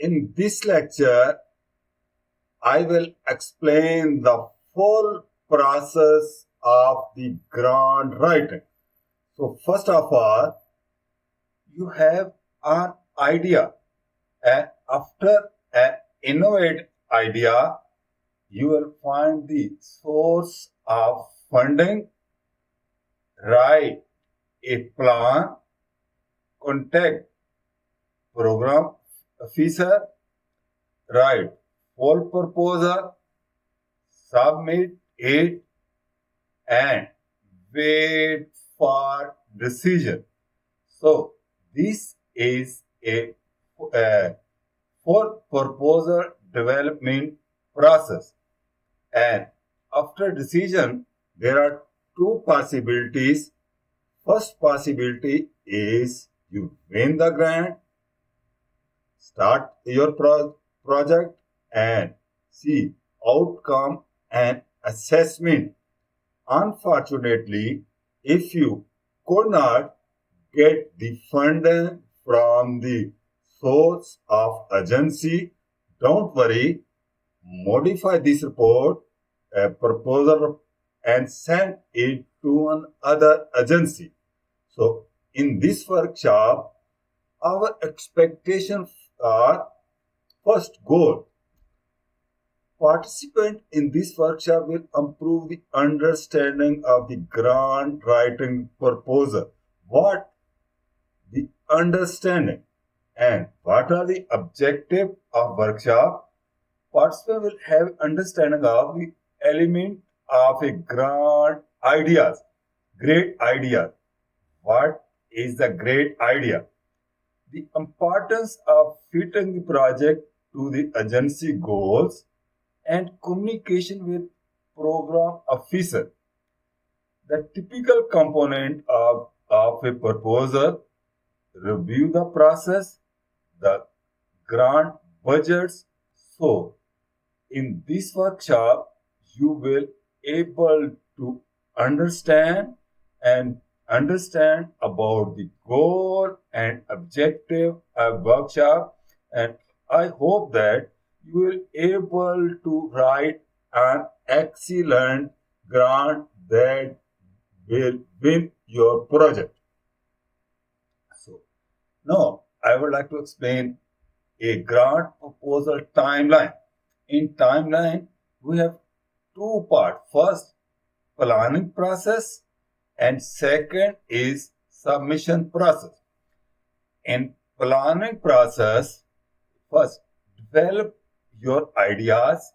In this lecture, I will explain the full process of the grant writing. So first of all, you have an idea, and after an innovative idea, you will find the source of funding, write a plan, contact program officer, write full proposal, submit it, and wait for decision. So this is a full proposal development process. And after decision, there are two possibilities. First possibility is you win the grant, start your project, and see outcome and assessment. Unfortunately, if you could not get the funding from the source of agency, don't worry, modify this report, proposal, and send it to another agency. So in this workshop, our expectations are first goal. Participant in this workshop will improve the understanding of the grant writing proposal. What the understanding and what are the objective of workshop? Participant will have understanding of the element of a grant ideas. Great idea. What is the great idea? The importance of fitting the project to the agency goals and communication with program officer. The typical component of a proposal, review the process, the grant budgets. So in this workshop, you will able to understand about the goal and objective of workshop, and I hope that you will able to write an excellent grant that will win your project. So now I would like to explain a grant proposal timeline. In timeline, we have two parts. First, planning process, and second is submission process. In planning process, first develop your ideas,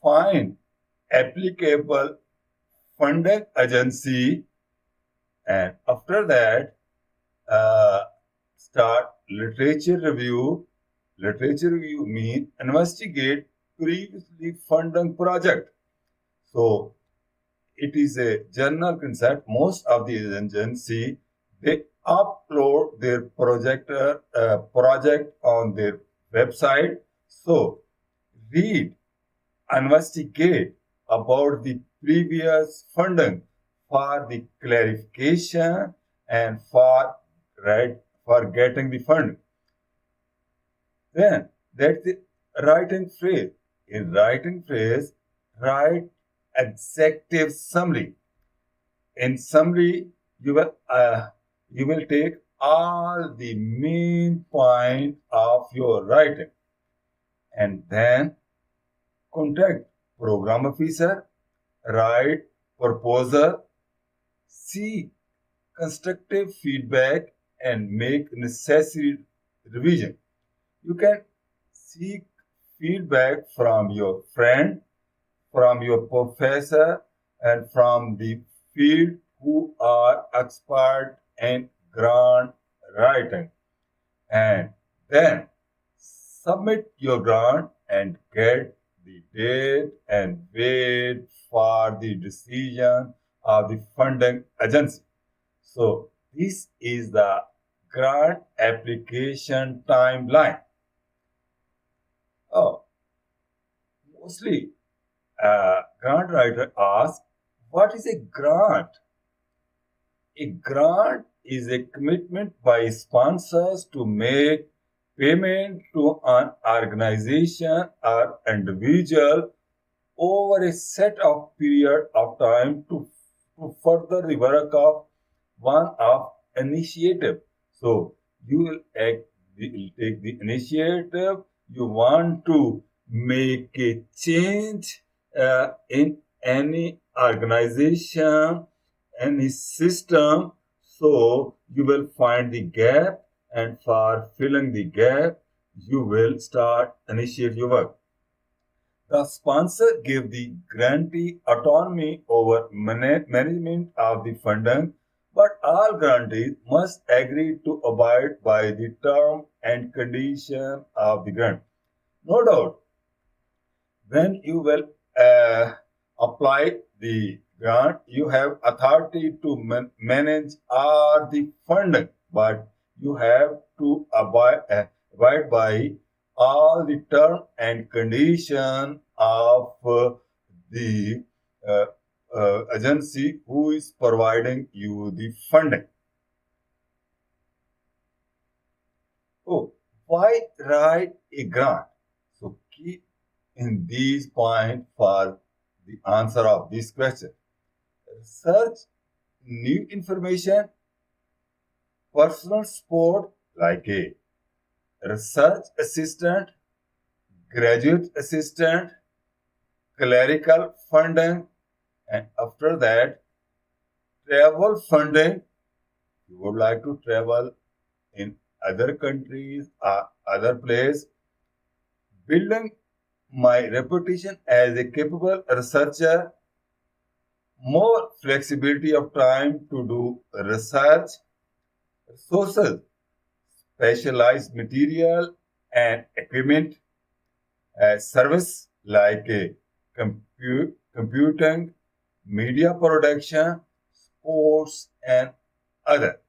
find applicable funding agency, and after that start literature review. Literature review means investigate previously funding project. So it is a general concept. Most of the agency, they upload their project on their website. So read, investigate about the previous funding for the clarification and for getting the funding. Then that's the writing phrase. In writing phrase, write executive summary. In summary, you will take all the main point of your writing, and then contact program officer, write proposal, seek constructive feedback, and make necessary revision. You can seek feedback from your friend, from your professor, and from the field who are expert in grant writing. And then submit your grant and get the date and wait for the decision of the funding agency. So this is the grant application timeline. Oh, mostly grant writer asks, what is a grant? A grant is a commitment by sponsors to make payment to an organization or individual over a set of period of time to further the work of one of initiative. So you will will take the initiative. You want to make a change in any organization, any system. So you will find the gap, and for filling the gap, you will start initiate your work. The sponsor gave the grantee autonomy over management of the funding, but all grantees must agree to abide by the term and condition of the grant. No doubt, when you will apply the grant, you have authority to manage all the funding, but you have to abide by all the term and condition of the uh, agency who is providing you the funding. Oh, why write a grant? So keep in these points for the answer of this question. Search new information, personal support like a research assistant, graduate assistant, clerical funding, and after that, travel funding. You would like to travel in other countries or other place, building my reputation as a capable researcher, more flexibility of time to do research, resources, specialized material and equipment, service like computing, media production, sports, and other.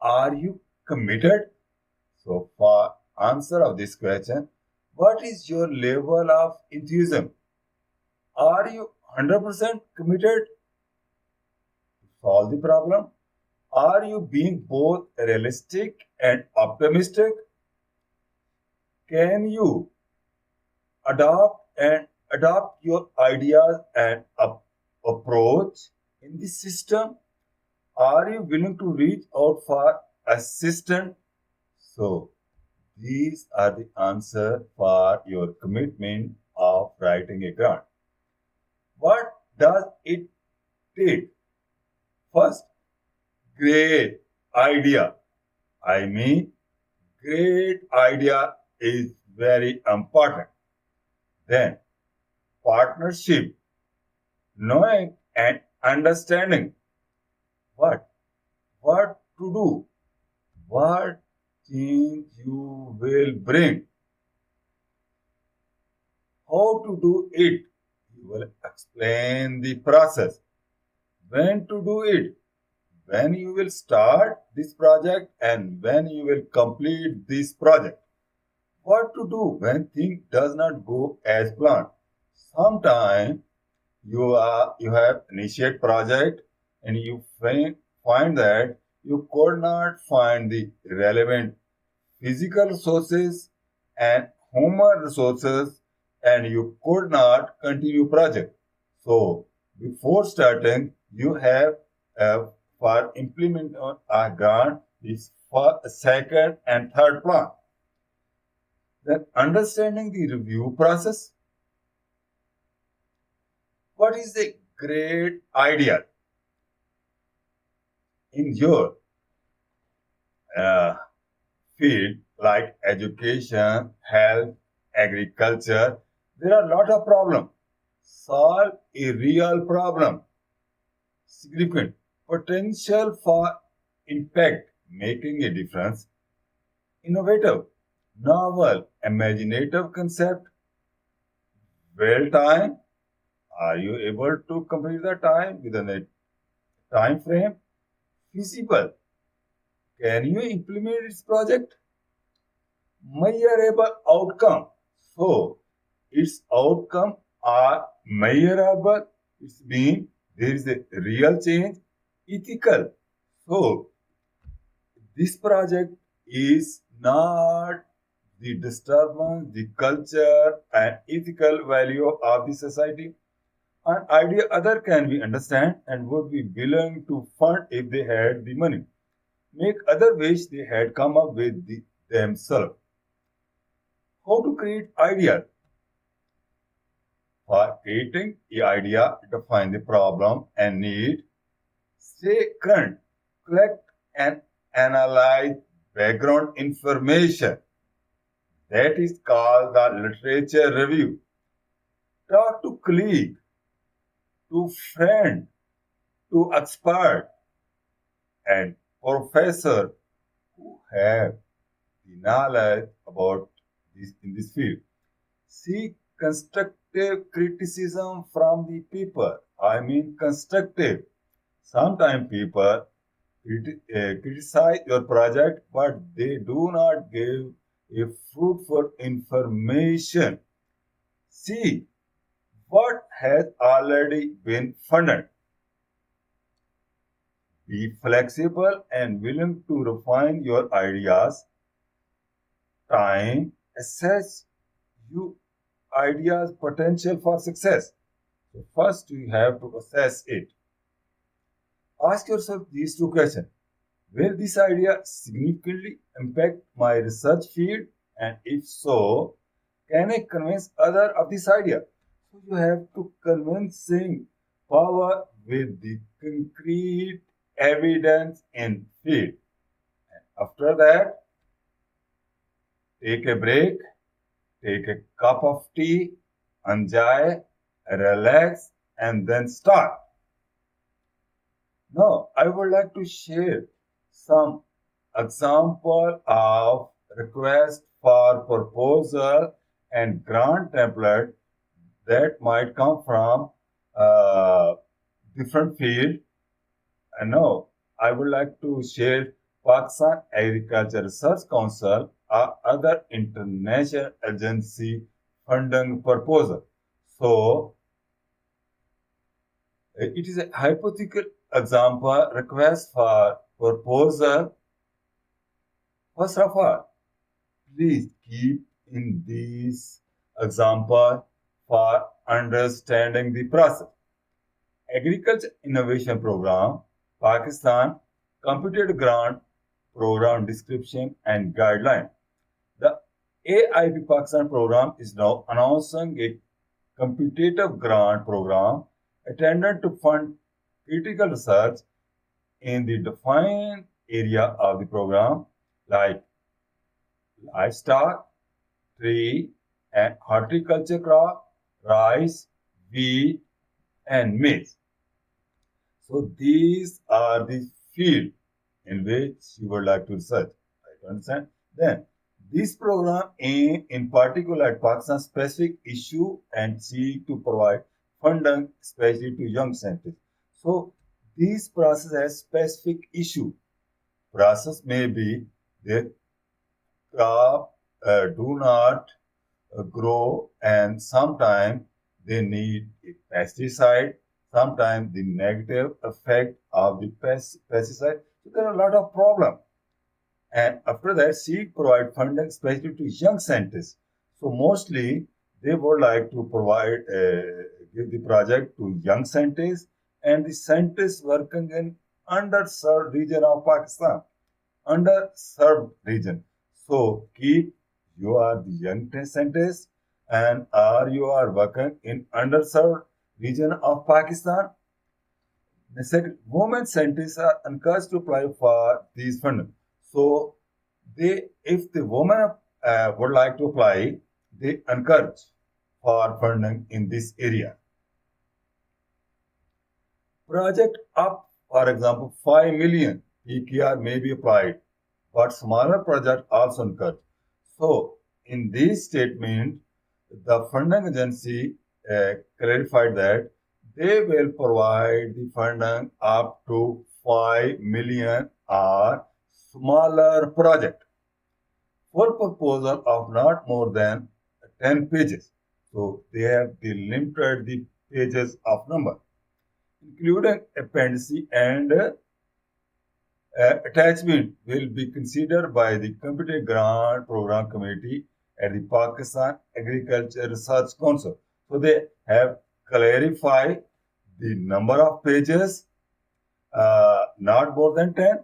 Are you committed? So, for answer of this question, what is your level of enthusiasm? Are you 100% committed to solve the problem? Are you being both realistic and optimistic? Can you adopt your ideas and approach in the system? Are you willing to reach out for assistance? So these are the answer for your commitment of writing a grant. What does it take? First, great idea. I mean, great idea is very important. Then, partnership, knowing and understanding what to do, what change you will bring, how to do it. You will explain the process, when to do it, when you will start this project, and when you will complete this project. What to do when things does not go as planned. Sometimes you have initiate project and you find that you could not find the relevant physical resources and human resources, and you could not continue project. So before starting, you have for implement a grant this first, second, and third plan. Then understanding the review process. What is a great idea in your uh, field like education, health, agriculture? There are a lot of problems. Solve a real problem. Significant potential for impact, making a difference. Innovative, novel, imaginative concept. Well time. Are you able to complete the time within a time frame? Feasible. Can you implement this project? Measurable outcome. So, its outcome are measurable. It means there is a real change. Ethical. So, this project is not the disturbance, the culture, and ethical value of the society. An idea other can be understand and would be willing to fund if they had the money. Make other wish they had come up with themselves. How to create ideas? For creating the idea, define the problem and need. Stay current. Collect and analyze background information. That is called the literature review. Talk to colleague, to friend, to expert and professor who have the knowledge about this in this field. Seek constructive criticism from the people. I mean constructive. Sometimes people criticize your project, but they do not give a fruitful information. See what has already been funded. Be flexible and willing to refine your ideas. Time assess you ideas potential for success. So first you have to assess it. Ask yourself these two questions. Will this idea significantly impact my research field? And if so, can I convince other of this idea? So you have to convincing power with the concrete evidence in field. After that, take a break, take a cup of tea, enjoy, relax, and then start. Now, I would like to share some example of request for proposal and grant template that might come from uh, different field. And now I would like to share Pakistan Agriculture Research Council or other international agency funding proposal. So it is a hypothetical example request for proposal. First of all, please keep in this example for understanding the process. Agriculture Innovation Program, Pakistan, Computed Grant Program Description and Guideline. The AIP Pakistan program is now announcing a competitive grant program intended to fund critical research in the defined area of the program like livestock, tree and horticulture crop, rice, wheat, and maize. So these are the field in which you would like to research. Right? Understand? Then this program aim in particular at Pakistan specific issue and seek to provide funding especially to young scientists. So this process has specific issue. Process may be the crop do not grow and sometimes they need a pesticide, sometimes the negative effect of the pesticide. So there are a lot of problems. And after that, seed provide funding especially to young scientists. So mostly they would like to provide, give the project to young scientists and the scientists working in underserved region of Pakistan, underserved region. So keep you are the young scientist and are you are working in underserved region of Pakistan. The second, women scientists are encouraged to apply for these funding. So they, if the woman would like to apply, they encourage for funding in this area. Project up, for example, 5 million PKR may be applied, but smaller project also encouraged. So in this statement, the funding agency clarified that they will provide the funding up to 5 million or smaller project for proposal of not more than 10 pages. So they have delimited the pages of number, including appendices and Attachment will be considered by the Competent Grant Program Committee at the Pakistan Agriculture Research Council. So they have clarified the number of pages, not more than 10,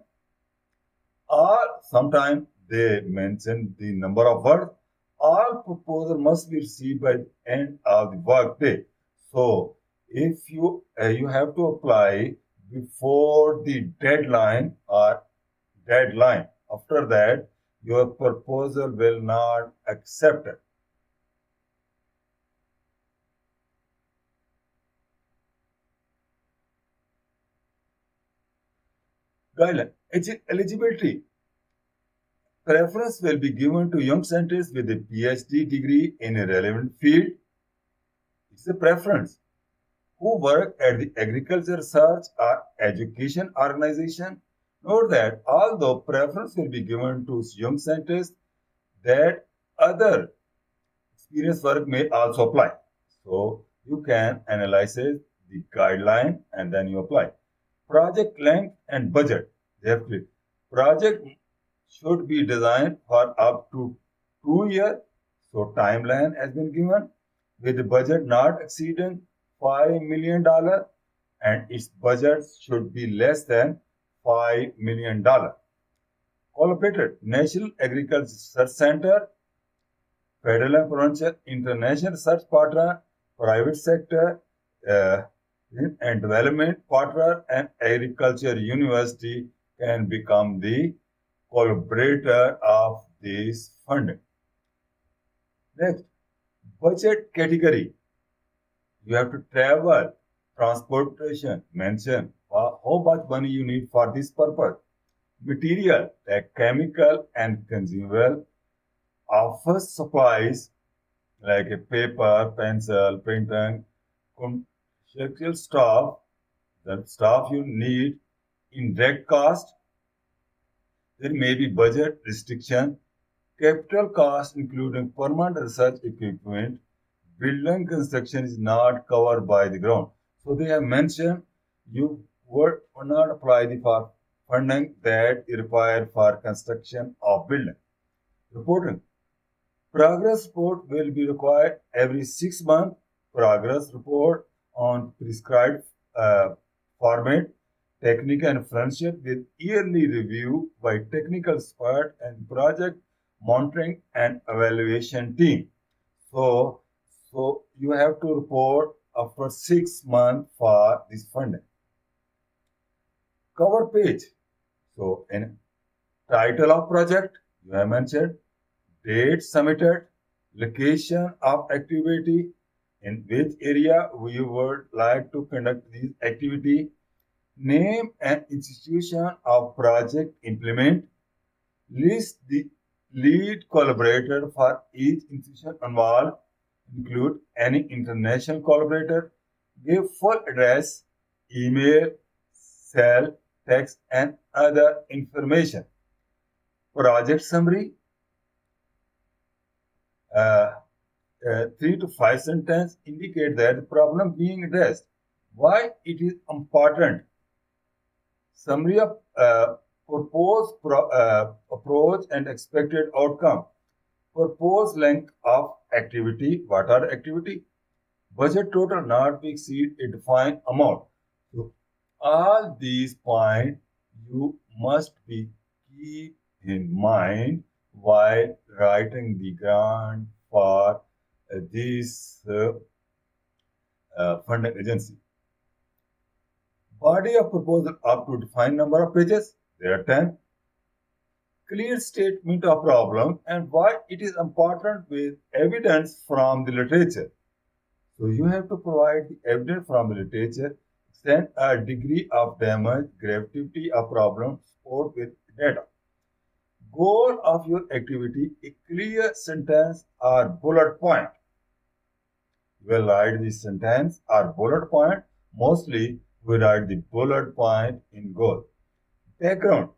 or sometimes they mention the number of words. All proposal must be received by the end of the workday. So if you have to apply before the deadline or deadline. After that, your proposal will not accept it. Guideline. Eligibility. Preference will be given to young scientists with a PhD degree in a relevant field. It's a preference. Who work at the agriculture research or education organization. Note that although preference will be given to young scientists, that other experience work may also apply. So you can analyze the guideline and then you apply. Project length and budget. Therefore, project should be designed for up to 2 years. So timeline has been given with the budget not exceeding $5 million and its budget should be less than $5 million. Collaborated National Agriculture Research Center, federal and provincial, international research partner, private sector, uh, and development partner, and agriculture university can become the collaborator of this funding. Next, budget category. You have to travel, transportation, mention how much money you need for this purpose. Material like chemical and consumable, office supplies like a paper, pencil, printer, construction staff, the staff you need, indirect cost. There may be budget restriction, capital cost including permanent research equipment, building construction is not covered by the grant. So they have mentioned you would not apply the for funding that is required for construction of building. Reporting. Progress report will be required every 6 months. Progress report on prescribed format, technique and friendship with yearly review by technical expert and project monitoring and evaluation team. So, so you have to report after 6 months for this funding. Cover page. So in title of project, you have mentioned date submitted, location of activity, in which area we would like to conduct this activity, name and institution of project implement, list the lead collaborator for each institution involved, include any international collaborator, give full address, email, cell, text, and other information. Project summary, uh, 3 to 5 sentences indicate that the problem being addressed, why it is important. Summary of proposed approach and expected outcome. Proposed length of activity, what are activity? Budget total not to exceed a defined amount. So all these points you must be keep in mind while writing the grant for this funding agency. Body of proposal up to defined number of pages. There are 10. Clear statement of problem and why it is important with evidence from the literature. So you have to provide the evidence from the literature, extend a degree of damage, gravity of problem, support with data. Goal of your activity, a clear sentence or bullet point. You will write the sentence or bullet point. Mostly we write the bullet point in goal. Background.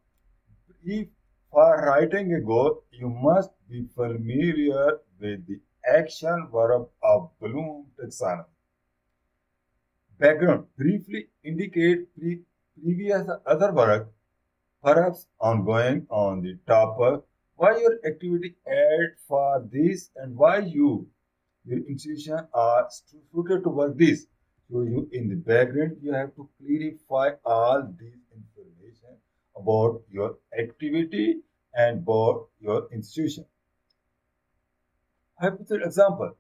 If for writing a goal, you must be familiar with the action verb of Bloom taxonomy. Background briefly indicate previous other work, Perhaps ongoing on the topic why your activity add for this and why your institution are suited to work this. So you in the background you have to clarify all these information about your activity and about your institution. Hypothetical example.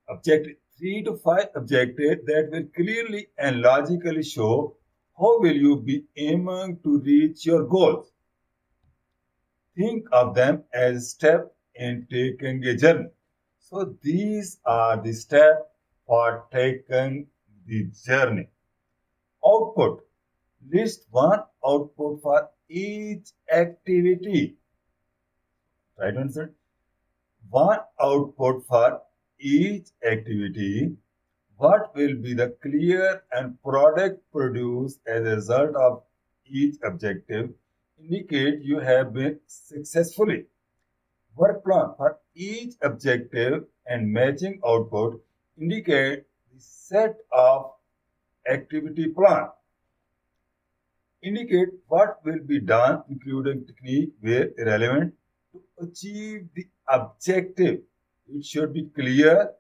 Objective 3 to 5 objectives that will clearly and logically show how will you be aiming to reach your goals. Think of them as steps in taking a journey. So these are the steps for taking the journey. Output. List one output for each activity. Right answer? One output for each activity. What will be the clear and product produced as a result of each objective indicate you have been successfully. Work plan for each objective and matching output indicate the set of activity plan. Indicate what will be done, including technique where relevant, to achieve the objective. It should be clear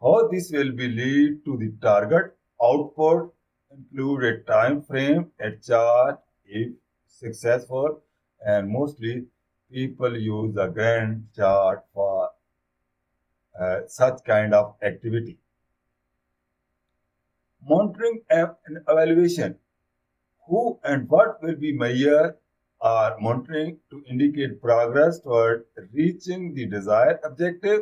how this will be lead to the target output, include a time frame, a chart if successful, and mostly people use a Gantt chart for such kind of activity. Monitoring and evaluation. Who and what will be measured or monitoring to indicate progress toward reaching the desired objective?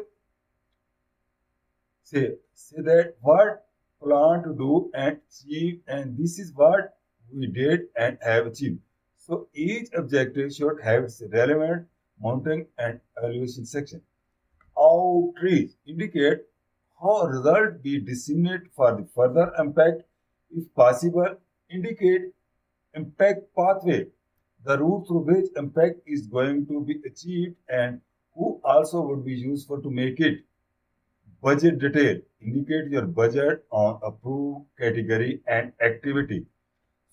Say that what plan to do and achieve, and this is what we did and have achieved. So each objective should have its relevant monitoring and evaluation section. Outreach indicate how result be disseminated for the further impact. If possible, indicate impact pathway, the route through which impact is going to be achieved and who also would be useful to make it. Budget detail indicate your budget on approved category and activity.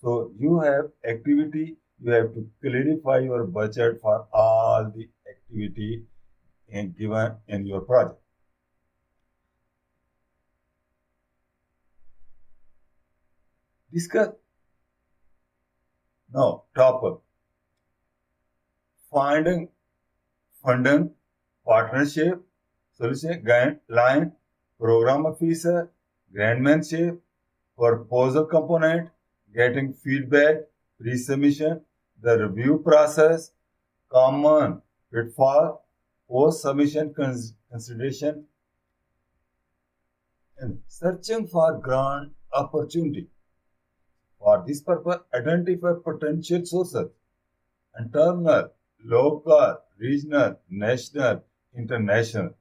So you have activity, you have to clarify your budget for all the activity given in your project. Discuss now topic finding funding, partnership, solution guideline, program officer, grantmanship, proposal component, getting feedback, pre-submission, the review process, common pitfall, post-submission consideration, and searching for grant opportunity. For this purpose, identify potential sources, internal, local, regional, national, international.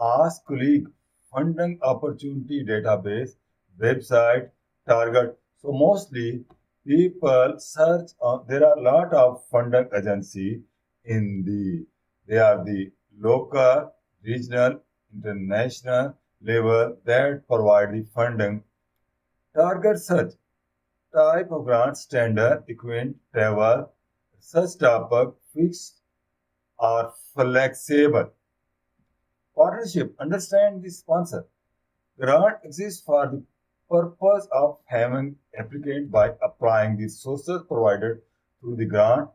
Ask colleague, funding opportunity database, website, target. So mostly people search on, there are a lot of funding agency in the, they are the local, regional, international level that provide the funding. Target search, type of grant, standard, equine, travel, such topic, fixed or flexible. Partnership, understand the sponsor. Grant exists for the purpose of having applicant by applying the sources provided through the grant,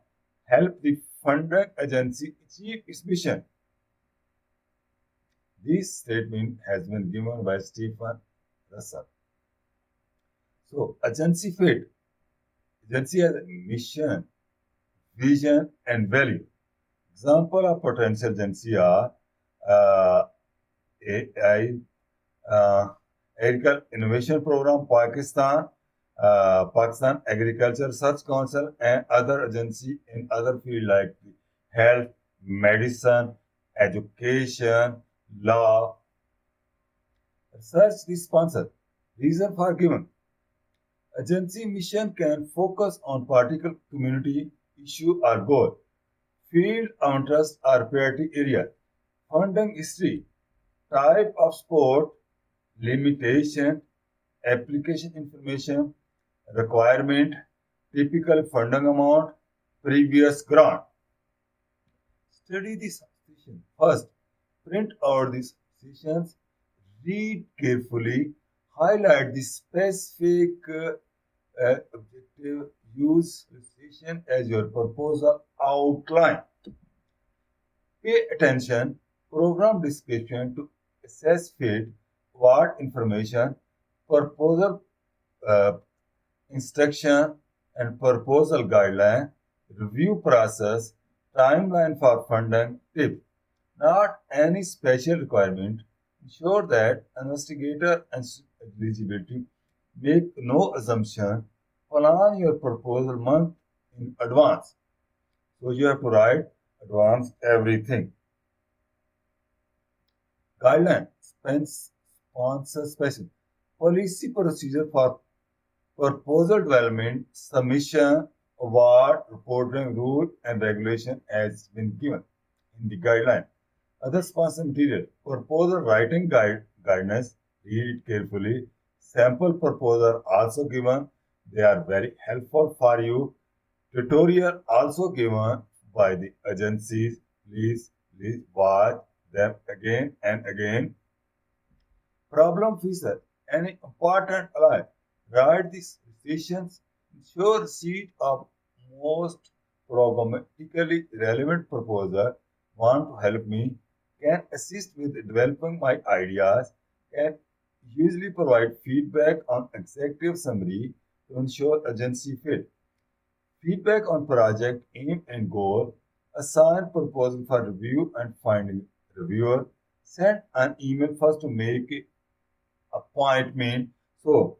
help the funding agency achieve its mission. This statement has been given by Stephen Russell. So, agency fit. Agency has a mission, vision, and value. Example of potential agency are AI, Agriculture Innovation Program, Pakistan Agriculture Research Council, and other agency in other field like health, medicine, education, law. Research is sponsored. Reason for given. Agency mission can focus on particular community issue or goal. Field of interest or priority area. Funding history. Type of sport. Limitation. Application information. Requirement. typical funding amount, previous grant. Study the substitution. First, print out the substitutions, read carefully, highlight the specific objective, use substitution as your proposal outline. Pay attention, program description to assess fit, what information, proposal uh, instruction and proposal guideline, review process, timeline for funding tip. Not any special requirement. Ensure that investigator and eligibility make no assumption. Plan your proposal month in advance. So you have to write advance everything. Guideline, sponsor special. Policy procedure for proposal development, submission, award, reporting rule and regulation has been given in the guideline. Other sponsor material, proposal writing guidance, read it carefully. Sample proposal also given. They are very helpful for you. Tutorial also given by the agencies. Please watch them again and again. Problem feature, any important ally. Write these decisions. Ensure receipt of most programmatically relevant proposal. Want to help me? Can assist with developing my ideas. Can usually provide feedback on executive summary to ensure agency fit. Feedback on project aim and goal. Assign proposal for review and finding reviewer. Send an email first to make appointment. So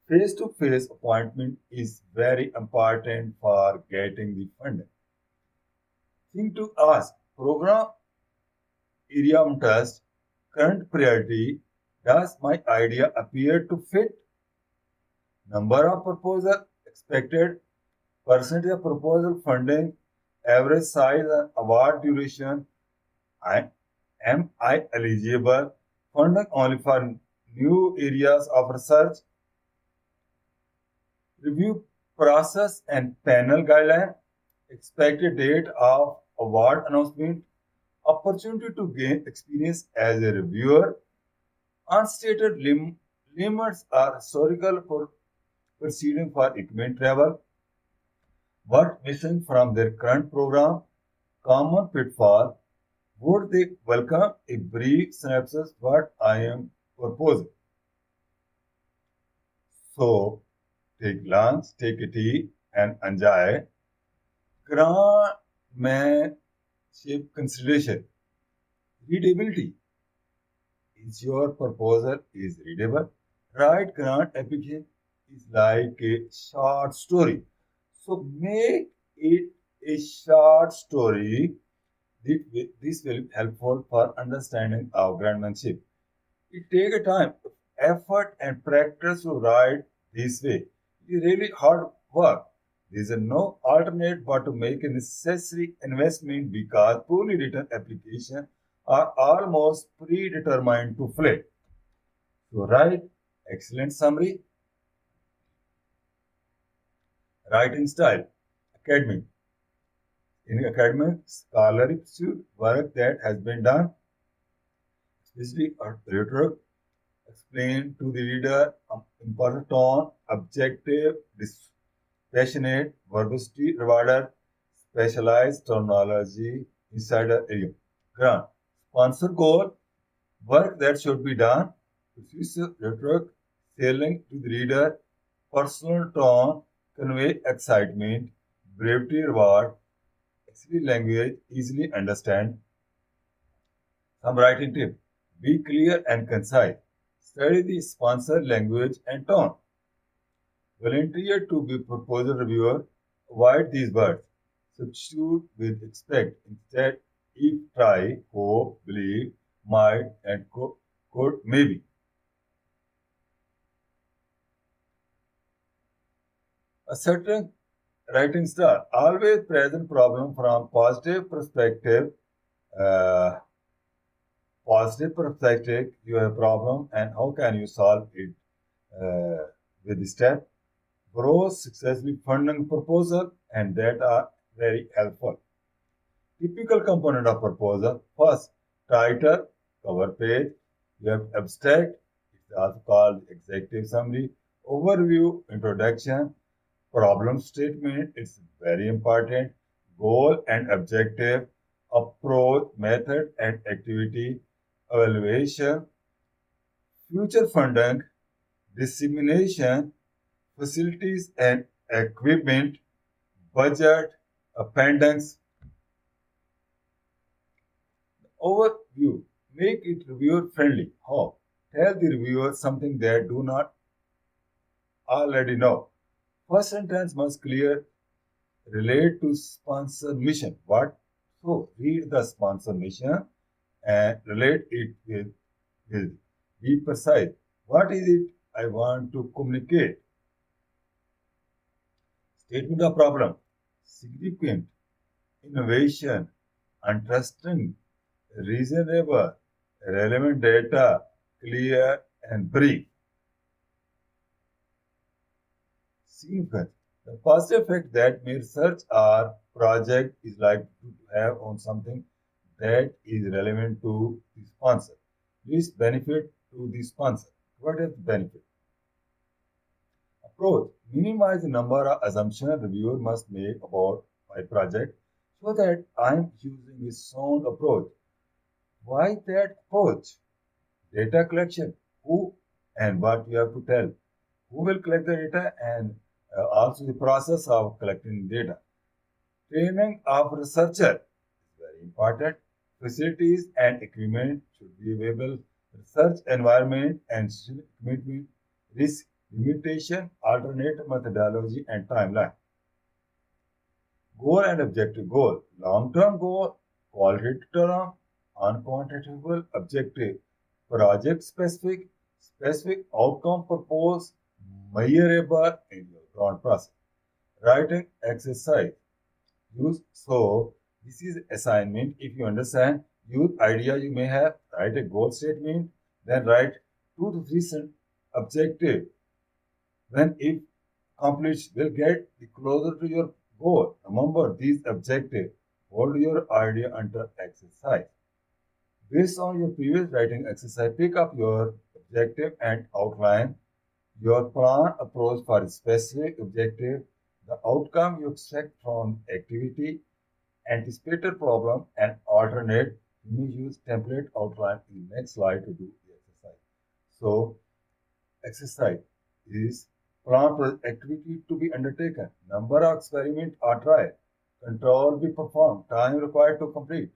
face-to-face appointment is very important for getting the funding. Thing to ask, program area of interest, current priority, does my idea appear to fit? Number of proposal expected, percentage of proposal funding, average size and award duration, am I eligible? Funding only for new areas of research, review process and panel guideline, expected date of award announcement, opportunity to gain experience as a reviewer, unstated limits are historical for proceeding for equipment travel, what missing from their current program, common pitfall, would they welcome a brief synopsis what I am proposing. So take lunch, take a tea and enjoy. Grantmanship consideration. Readability. Is your proposal is readable? Write grant application is like a short story. So make it a short story. This will be helpful for understanding our grantmanship. It takes a time, effort, and practice to write this way. It's really hard work. There is no alternate but to make a necessary investment because poorly written applications are almost predetermined to fail. So write excellent summary, writing style, academic. In academic, scholarly pursuit, work that has been done, especially rhetoric, explain to the reader important tone, objective, dispassionate, verbosity, rewarder, specialized terminology, insider area. Grant. Sponsor goal, work that should be done, persuasive rhetoric, selling to the reader, personal tone, convey excitement, brevity reward, actually language, easily understand. Some writing tip. Be clear and concise. Study the sponsor language and tone. Volunteer to be proposal reviewer. Avoid these words. Substitute with expect. Instead, if, try, hope, believe, might, and could, maybe. A certain writing style. Always present problem from uh, positive perspective, you have a problem and how can you solve it with the step. pros successfully funding proposal and that are very helpful. Typical component of proposal. First, title, cover page. You have abstract, it's also called executive summary, overview, introduction, problem statement, it's very important, goal and objective, approach, method and activity, evaluation, future funding, dissemination, facilities and equipment, budget, appendix, overview. Make it reviewer friendly. How? Tell the reviewer something they do not already know. First sentence must clear relate to sponsor mission. What? So read the sponsor mission and relate it with be precise. What is it I want to communicate? Statement of problem. Significant. Innovation. Interesting. Reasonable. Relevant data. Clear and brief. Significant. The positive effect that may research or project is likely to have on something that is relevant to the sponsor. Least benefit to the sponsor. What is the benefit? Approach. Minimize the number of assumptions reviewer must make about my project so that I'm using a sound approach. Why that approach? Data collection. Who and what you have to tell. Who will collect the data and also the process of collecting data. Training of researcher is very important. Facilities and equipment should be available. Research environment and commitment, risk limitation, alternate methodology and timeline. Goal and objective. Goal. Long-term goal, qualitative term, unquantifiable objective. Project specific, specific outcome proposed, measurable in your grant process. Writing exercise. Use so this is assignment. If you understand, use idea you may have, write a goal statement, then write 2 to 3 objective. When if accomplished, will get closer to your goal. Remember these objectives. Hold your idea under exercise. Based on your previous writing exercise, pick up your objective and outline your plan approach for a specific objective, the outcome you expect from activity, anticipated problem, and alternate. You may use template outline in the next slide to do the exercise. So, exercise is plan for activity to be undertaken, number of experiment or trial, control be performed, time required to complete,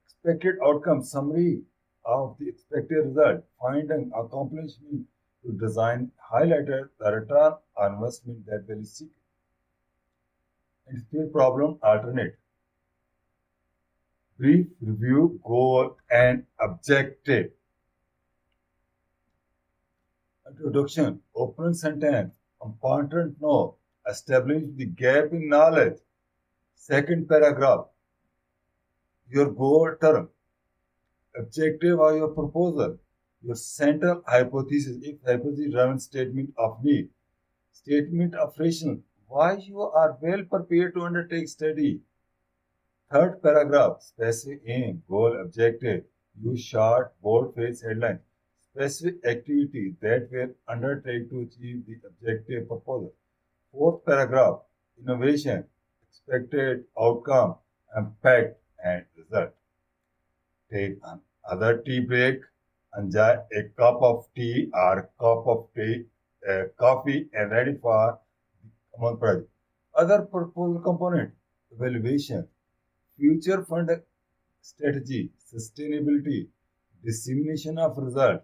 expected outcome summary of the expected result, finding accomplishment to design highlighted the return on investment that will seek. Anticipate problem alternate. Brief review goal and objective. Introduction. Opening sentence. Important note. Establish the gap in knowledge. Second paragraph. Your goal term. Objective of your proposal. Your central hypothesis. If hypothesis driven statement of need. Statement of rationale. Why you are well prepared to undertake study. Third paragraph. Specific aim, goal, objective. Use short, bold-faced headline. Specific activity that will undertake to achieve the objective proposal. Fourth paragraph. Innovation, expected outcome, impact, and result. Take another tea break. Enjoy a cup of tea or cup of tea, coffee, and ready for the common project. Other proposal component. Evaluation, future fund strategy, sustainability, dissemination of result,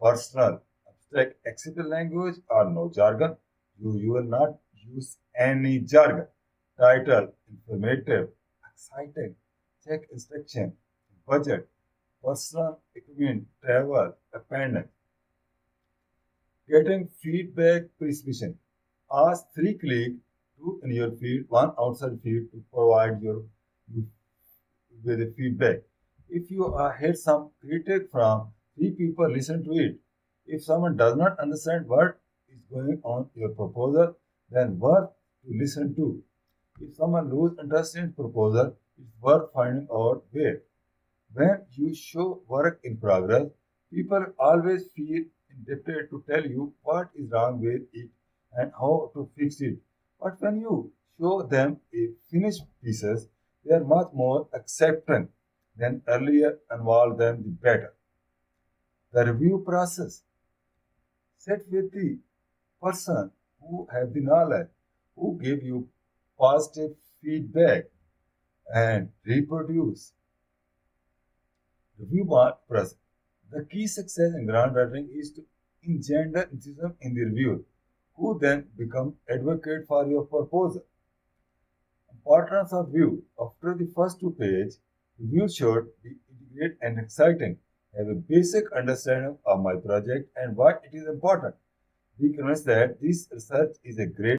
personal, abstract, acceptable language or no jargon. You will not use any jargon. Title, informative, exciting, check instruction, budget, personal equipment, travel, appendix. Getting feedback precision. Ask 3 colleagues, 2 in your field, 1 outside field to provide you with a feedback. If you heard some critique from 3 people, listen to it. If someone does not understand what is going on your proposal, then worth to listen to. If someone loses interest in proposal, it's worth finding out where. When you show work in progress, people always feel indebted to tell you what is wrong with it and how to fix it. But when you show them a finished pieces, they are much more accepting than earlier involved them the better. The review process. Sit with the person who have the knowledge, who give you positive feedback and reproduce. Review process. The key success in grant writing is to engender enthusiasm in the reviewer, who then become advocate for your proposal. Importance of view. After the first two pages, review should be integrated and exciting. Have a basic understanding of my project and why it is important. Be convinced that this research is a great